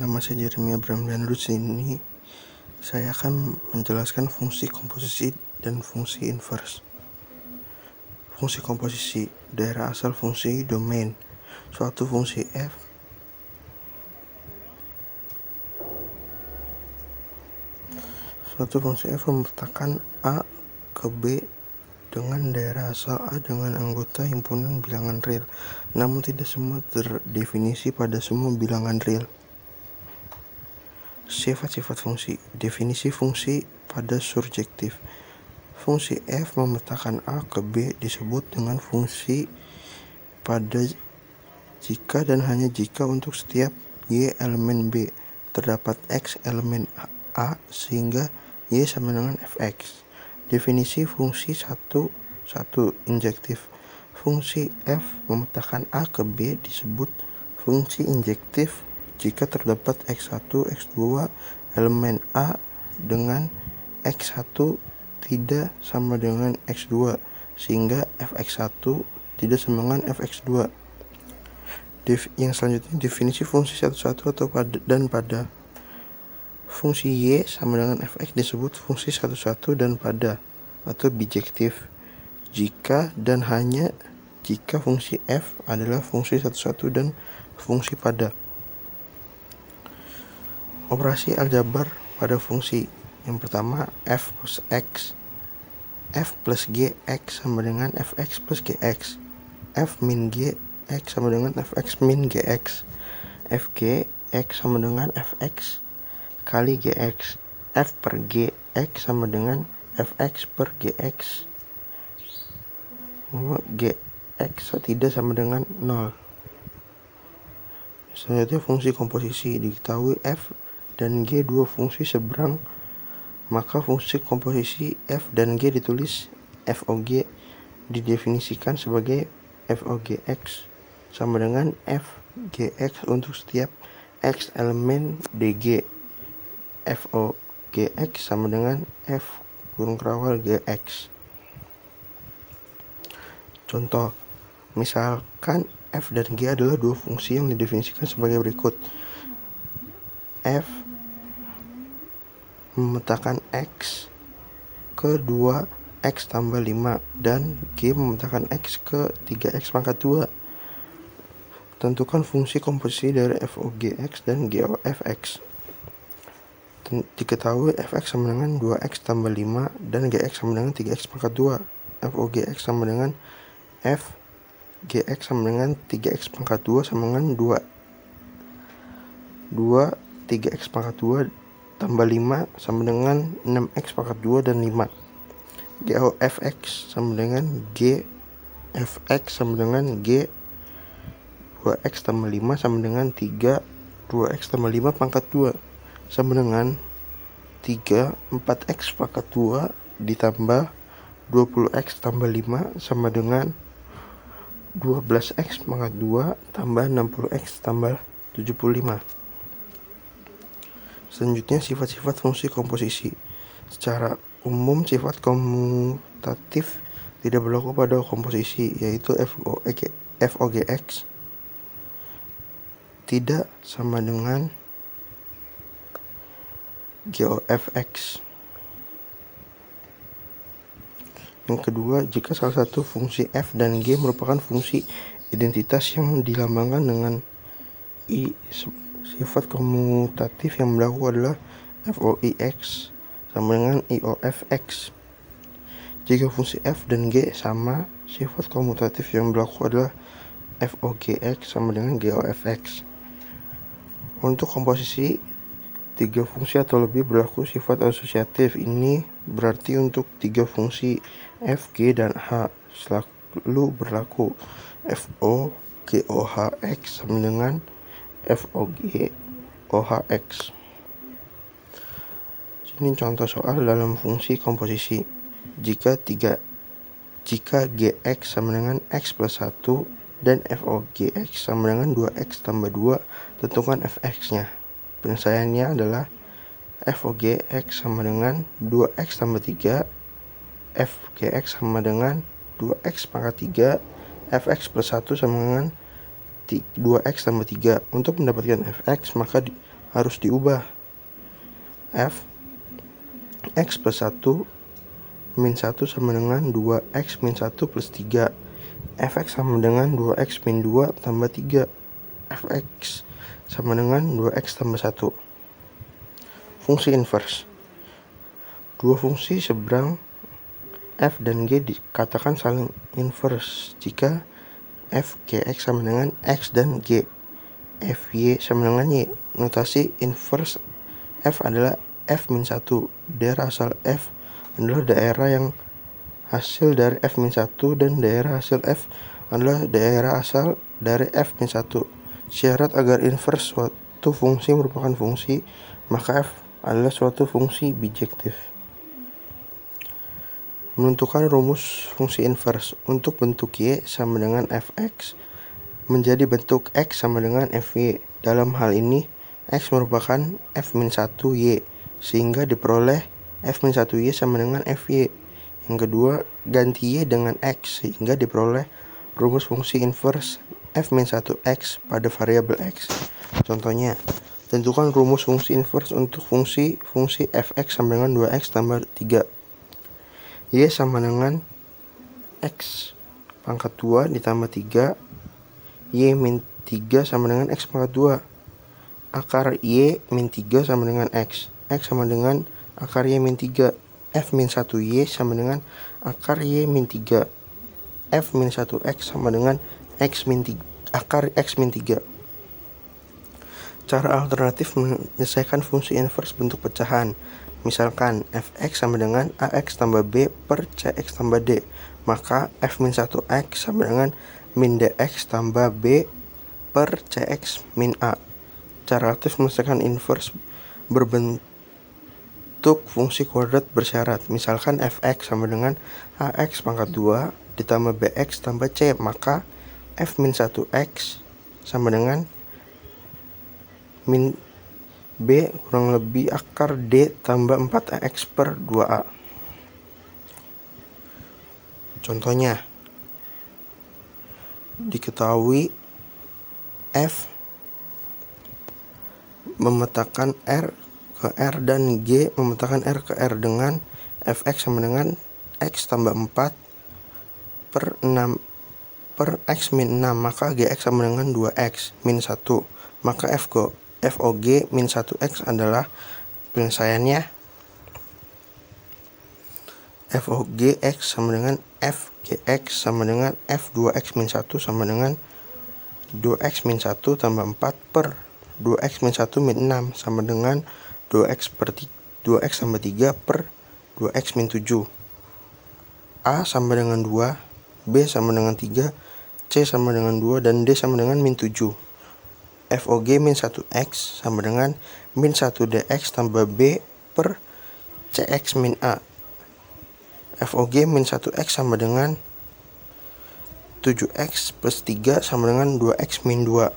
Nama saya Jeremy Abraham dan di sini saya akan menjelaskan fungsi komposisi dan fungsi inverse. Fungsi komposisi, daerah asal fungsi domain. Suatu fungsi f memetakan A ke B dengan daerah asal A dengan anggota himpunan bilangan real, namun tidak semua terdefinisi pada semua bilangan real. Sifat-sifat fungsi. Definisi fungsi pada surjektif. Fungsi f memetakan A ke B disebut dengan fungsi pada jika dan hanya jika untuk setiap y elemen B terdapat x elemen A sehingga y sama dengan fx. Definisi fungsi 1 injektif. Fungsi f memetakan A ke B disebut fungsi injektif jika terdapat x1, x2 elemen A dengan x1 tidak sama dengan x2 sehingga fx1 tidak sama dengan fx2. Yang selanjutnya definisi fungsi 1 atau pada. Fungsi y sama dengan fx disebut fungsi 1 dan pada atau bijektif jika dan hanya jika fungsi f adalah fungsi 1 dan fungsi pada. Operasi aljabar pada fungsi. Yang pertama, f plus x, f plus g x sama dengan fx plus gx, f min g x sama dengan fx min gx, fg x sama dengan fx kali gx, f per g x sama dengan fx per gx, gx tidak sama dengan 0. Selanjutnya fungsi komposisi. Diketahui f dan g dua fungsi seberang, maka fungsi komposisi f dan g ditulis fog didefinisikan sebagai fogx sama dengan fgx untuk setiap x elemen dg. fogx sama dengan f kurung kerawal gx. Contoh, misalkan f dan g adalah dua fungsi yang didefinisikan sebagai berikut. F memetakan x ke 2x tambah 5 dan g memetakan x ke 3x pangkat 2. Tentukan fungsi komposisi dari fogx dan gofx. Diketahui fx sama dengan 2x tambah 5 dan gx sama dengan 3x pangkat 2. fogx sama dengan fgx sama dengan 3x pangkat 2 sama dengan 3x pangkat 2 tambah 5 sama dengan 6x pangkat 2 dan 5. gofx sama dengan gfx sama dengan g 2x tambah 5 sama dengan 3 2x tambah 5 pangkat 2 sama dengan 3 4x pangkat 2 ditambah 20x tambah 5 sama dengan 12x pangkat 2 tambah 60x tambah 75. Selanjutnya sifat-sifat fungsi komposisi. Secara umum sifat komutatif tidak berlaku pada komposisi, yaitu fogx tidak sama dengan gofx. Yang kedua, jika salah satu fungsi f dan g merupakan fungsi identitas yang dilambangkan dengan i, sifat komutatif yang berlaku adalah foix sama dengan iofx. Jika fungsi f dan g sama, sifat komutatif yang berlaku adalah fogx sama dengan gofx. Untuk komposisi 3 fungsi atau lebih berlaku sifat asosiatif. Ini berarti untuk 3 fungsi f, g, dan h selalu berlaku fogohx sama dengan fogohx. Ini contoh soal dalam fungsi komposisi. Jika gx sama dengan x plus 1 dan fogx sama dengan 2x tambah 2, tentukan fx-nya. Penyelesaiannya adalah fogx sama dengan 2x tambah 3, fgx sama dengan 2x pangkat 3, fx plus 1 sama dengan 2x tambah 3. Untuk mendapatkan fx, maka harus diubah. F X plus 1 min 1 sama dengan 2X min 1 plus 3. Fx sama dengan 2X min 2 tambah 3. Fx sama dengan 2X tambah 1. Fungsi inverse. Dua fungsi seberang f dan g dikatakan saling inverse jika f gx sama dengan x dan g fy sama dengan y. Notasi inverse f adalah f-1. Daerah asal f adalah daerah yang hasil dari f-1 dan daerah hasil f adalah daerah asal dari f-1. Syarat agar inverse suatu fungsi merupakan fungsi, maka f adalah suatu fungsi bijektif. Menentukan rumus fungsi inverse. Untuk bentuk y sama dengan fx menjadi bentuk x sama dengan fy. Dalam hal ini x merupakan f-1y sehingga diperoleh f-1y sama dengan fy. Yang kedua, ganti y dengan x sehingga diperoleh rumus fungsi inverse f-1x pada variabel x. Contohnya, tentukan rumus fungsi inverse untuk fungsi fx sama dengan 2x tambah 3. Y sama dengan X pangkat 2 ditambah 3. Y min 3 sama dengan X pangkat 2. Akar Y min 3 sama dengan X. X sama dengan akar Y min 3. F min 1Y sama dengan akar Y min 3. F min 1X sama dengan X min 3, akar X min 3. Cara alternatif menyelesaikan fungsi inverse bentuk pecahan. Misalkan fx sama dengan ax tambah b per cx tambah d, maka f-1x sama dengan min dx tambah b per cx min a. Cara alternatif menyelesaikan inverse berbentuk fungsi kuadrat bersyarat. Misalkan fx sama dengan ax pangkat 2 ditambah bx tambah c, maka f-1x sama dengan min B kurang lebih akar D tambah 4AX per 2A. Contohnya, diketahui F memetakan R ke R dan G memetakan R ke R dengan Fx sama dengan X tambah 4 per 6 per X min 6, maka Gx sama dengan 2X min 1. Maka FOG min 1X adalah penyelesaiannya FOG X sama dengan FGX sama dengan F2X min 1 sama dengan 2X min 1 tambah 4 per 2X min 1 min 6 sama dengan 2X tambah 3 per 2X min 7. A sama dengan 2, B sama dengan 3, C sama dengan 2, dan D sama dengan min 7. FOG min 1X sama dengan min 1DX tambah B per CX min A. FOG min 1X sama dengan 7X plus 3 sama dengan 2X min 2.